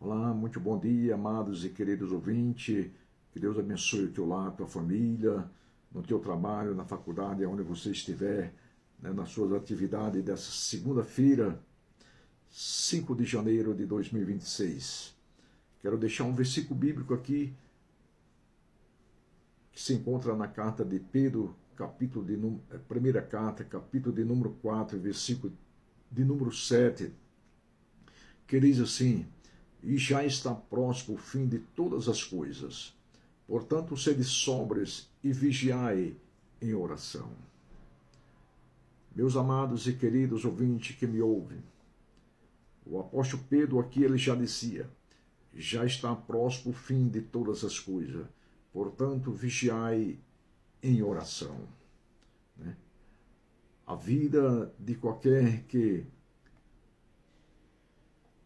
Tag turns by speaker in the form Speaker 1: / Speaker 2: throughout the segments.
Speaker 1: Olá, muito bom dia, amados e queridos ouvintes. Que Deus abençoe o teu lar, a tua família, no teu trabalho, na faculdade, onde você estiver, né, nas suas atividades dessa segunda-feira, 5 de janeiro de 2026. Quero deixar um versículo bíblico aqui, que se encontra na carta de Pedro, primeira carta, capítulo de número 4, versículo de número 7, que diz assim: e já está próximo o fim de todas as coisas. Portanto, sede sóbrios e vigiai em oração. Meus amados e queridos ouvintes que me ouvem, o apóstolo Pedro aqui ele já dizia: já está próximo o fim de todas as coisas. Portanto, vigiai em oração. Né? A vida de qualquer que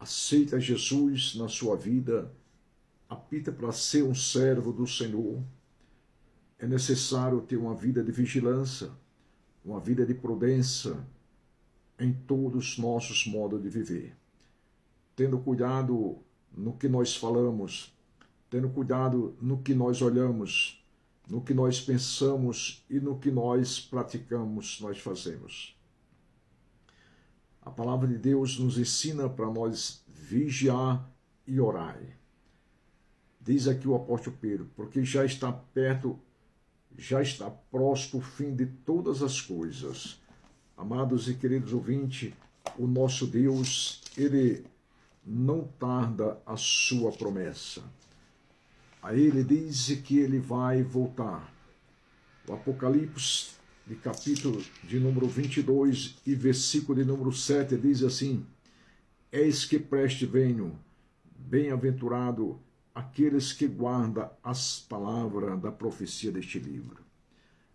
Speaker 1: aceita Jesus na sua vida, apita para ser um servo do Senhor, é necessário ter uma vida de vigilância, uma vida de prudência em todos os nossos modos de viver. Tendo cuidado no que nós falamos, tendo cuidado no que nós olhamos, no que nós pensamos e no que nós praticamos, nós fazemos. A palavra de Deus nos ensina para nós vigiar e orar. Diz aqui o apóstolo Pedro, porque já está perto, já está próximo o fim de todas as coisas. Amados e queridos ouvintes, o nosso Deus, ele não tarda a sua promessa. Aí ele diz que ele vai voltar. O Apocalipse, de capítulo de número 22 e versículo de número 7, diz assim: eis que preste venho, bem-aventurado aqueles que guardam as palavras da profecia deste livro.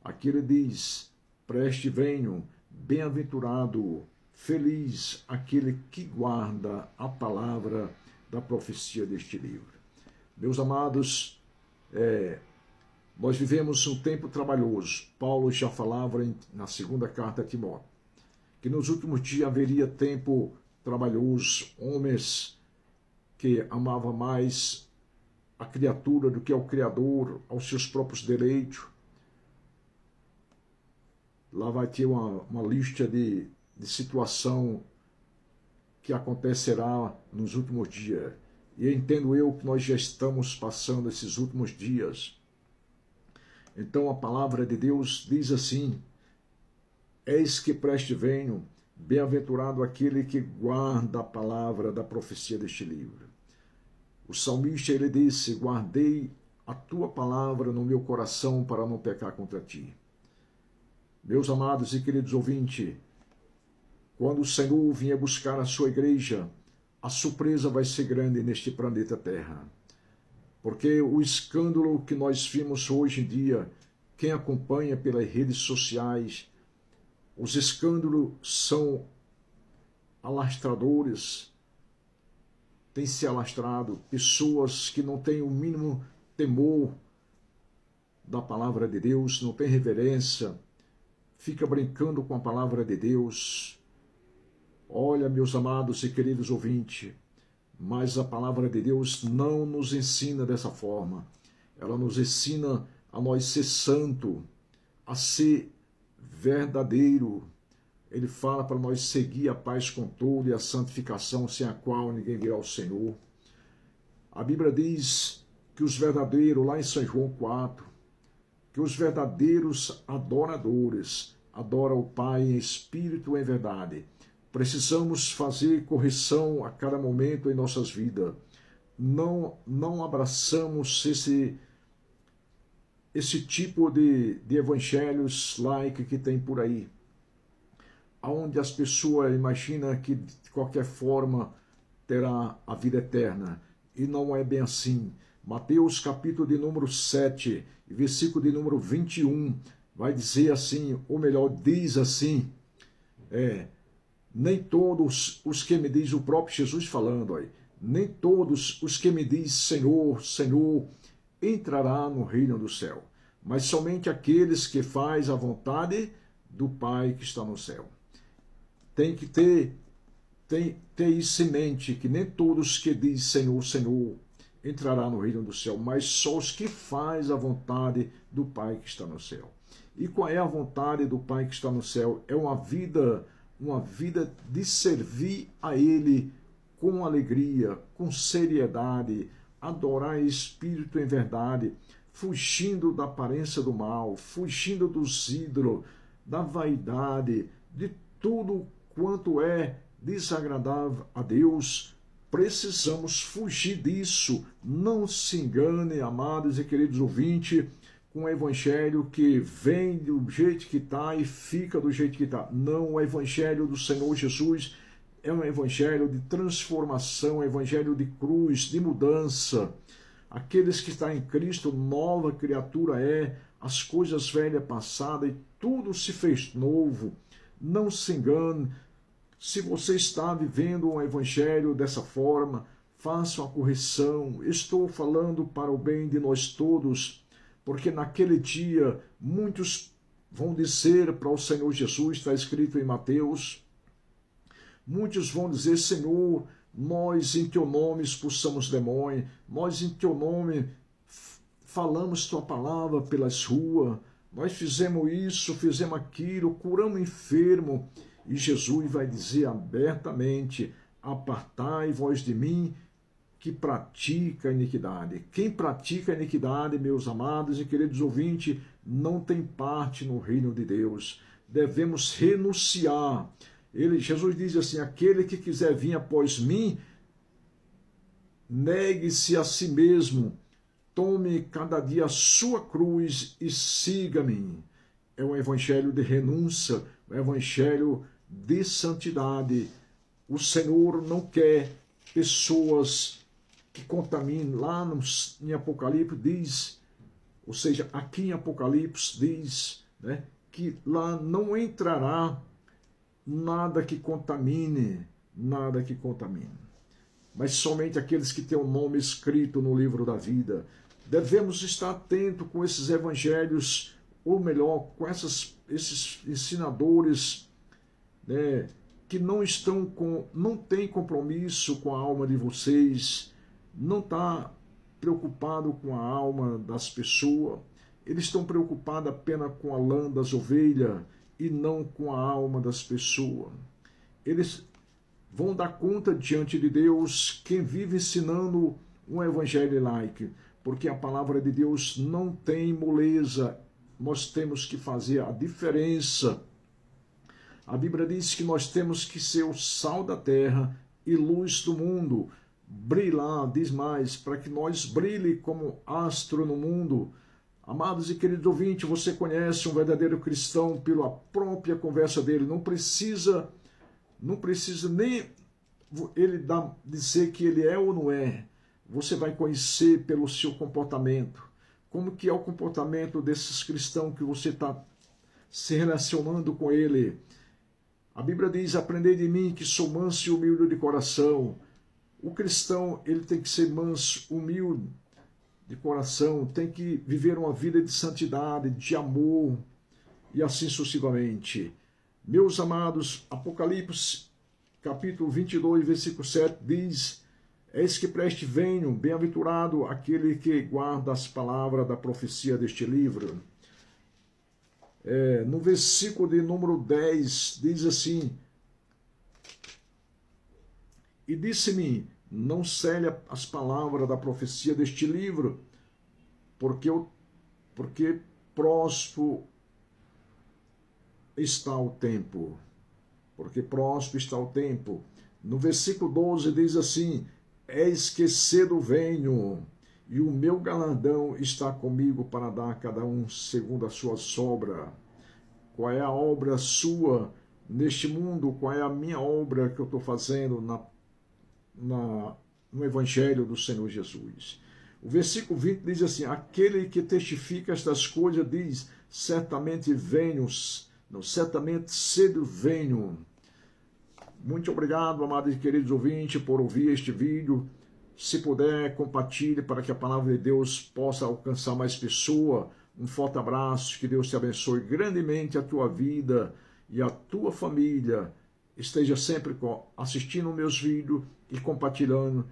Speaker 1: Aqui ele diz: preste venho, bem-aventurado, feliz aquele que guarda a palavra da profecia deste livro. Meus amados, nós vivemos um tempo trabalhoso. Paulo já falava na segunda carta a Timóteo, que nos últimos dias haveria tempo trabalhoso, homens que amavam mais a criatura do que ao Criador, aos seus próprios deleitos. Lá vai ter uma lista de situação que acontecerá nos últimos dias. E entendo eu que nós já estamos passando esses últimos dias. Então a palavra de Deus diz assim: eis que preste venho, bem-aventurado aquele que guarda a palavra da profecia deste livro. O salmista ele disse: guardei a tua palavra no meu coração para não pecar contra ti. Meus amados e queridos ouvintes, quando o Senhor vier buscar a sua igreja, a surpresa vai ser grande neste planeta Terra. Porque o escândalo que nós vimos hoje em dia, quem acompanha pelas redes sociais, os escândalos são alastradores, tem se alastrado, pessoas que não têm o mínimo temor da palavra de Deus, não têm reverência, fica brincando com a palavra de Deus. Olha, meus amados e queridos ouvintes, mas a palavra de Deus não nos ensina dessa forma. Ela nos ensina a nós ser santo, a ser verdadeiro. Ele fala para nós seguir a paz com todo e a santificação, sem a qual ninguém virá ao Senhor. A Bíblia diz que os verdadeiros, lá em São João 4, que os verdadeiros adoradores adoram o Pai em espírito e em verdade. Precisamos fazer correção a cada momento em nossas vidas. Não abraçamos esse tipo de evangelhos like que tem por aí, onde as pessoas imaginam que de qualquer forma terá a vida eterna. E não é bem assim. Mateus capítulo de número 7, versículo de número 21, vai dizer assim, ou melhor, diz assim, nem todos os que me diz, o próprio Jesus falando aí, nem todos os que me diz Senhor, Senhor, entrará no reino do céu, mas somente aqueles que faz a vontade do Pai que está no céu. Tem que ter Tem isso em mente, que nem todos que dizem Senhor, Senhor, entrará no reino do céu, mas só os que fazem a vontade do Pai que está no céu. E qual é a vontade do Pai que está no céu? É uma vida de servir a Ele com alegria, com seriedade, adorar Espírito em verdade, fugindo da aparência do mal, fugindo dos ídolos, da vaidade, de tudo quanto é desagradável a Deus. Precisamos fugir disso. Não se engane, amados e queridos ouvintes, com o evangelho que vem do jeito que está e fica do jeito que está. Não, o evangelho do Senhor Jesus é um evangelho de transformação, um evangelho de cruz, de mudança. Aqueles que estão em Cristo, nova criatura é, as coisas velhas passadas e tudo se fez novo. Não se engane. Se você está vivendo um evangelho dessa forma, faça uma correção. Estou falando para o bem de nós todos, porque naquele dia muitos vão dizer para o Senhor Jesus, está escrito em Mateus, muitos vão dizer, Senhor, nós em teu nome expulsamos demônios, nós em teu nome falamos tua palavra pelas ruas, nós fizemos isso, fizemos aquilo, curamos enfermo. E Jesus vai dizer abertamente, apartai vós de mim, que pratica a iniquidade. Quem pratica a iniquidade, meus amados e queridos ouvintes, não tem parte no reino de Deus. Devemos renunciar. Jesus diz assim, aquele que quiser vir após mim, negue-se a si mesmo, tome cada dia a sua cruz e siga-me. É um evangelho de renúncia, um evangelho de santidade. O Senhor não quer pessoas que contaminem. Lá em Apocalipse diz, ou seja, aqui em Apocalipse diz, né, que lá não entrará nada que contamine, mas somente aqueles que têm o nome escrito no livro da vida. Devemos estar atentos com esses evangelhos, ou melhor, com esses ensinadores, né, que não têm compromisso com a alma de vocês, não está preocupado com a alma das pessoas, eles estão preocupados apenas com a lã das ovelhas e não com a alma das pessoas. Eles vão dar conta diante de Deus quem vive ensinando um evangelho laico, porque a palavra de Deus não tem moleza, nós temos que fazer a diferença. A Bíblia diz que nós temos que ser o sal da terra e luz do mundo. Brilhar, diz mais, para que nós brilhe como astro no mundo. Amados e queridos ouvintes, você conhece um verdadeiro cristão pela própria conversa dele. Não precisa nem ele dizer que ele é ou não é. Você vai conhecer pelo seu comportamento. Como que é o comportamento desses cristãos que você está se relacionando com ele. A Bíblia diz, aprendei de mim que sou manso e humilde de coração. O cristão, ele tem que ser manso, humilde de coração, tem que viver uma vida de santidade, de amor, e assim sucessivamente. Meus amados, Apocalipse, capítulo 22, versículo 7, diz, eis que preste venho, bem-aventurado aquele que guarda as palavras da profecia deste livro. No versículo de número 10, diz assim, e disse-me, não cele as palavras da profecia deste livro, porque próximo está o tempo. Porque próximo está o tempo. No versículo 12 diz assim, eis que cedo venho, e o meu galardão está comigo para dar a cada um segundo a sua obra. Qual é a obra sua neste mundo? Qual é a minha obra que eu estou fazendo no Evangelho do Senhor Jesus? O versículo 20 diz assim, aquele que testifica estas coisas diz, certamente venho, não, certamente cedo venho. Muito obrigado, amados e queridos ouvintes, por ouvir este vídeo. Se puder, compartilhe para que a palavra de Deus possa alcançar mais pessoas. Um forte abraço, que Deus te abençoe grandemente a tua vida e a tua família. esteja sempre assistindo meus vídeos e compartilhando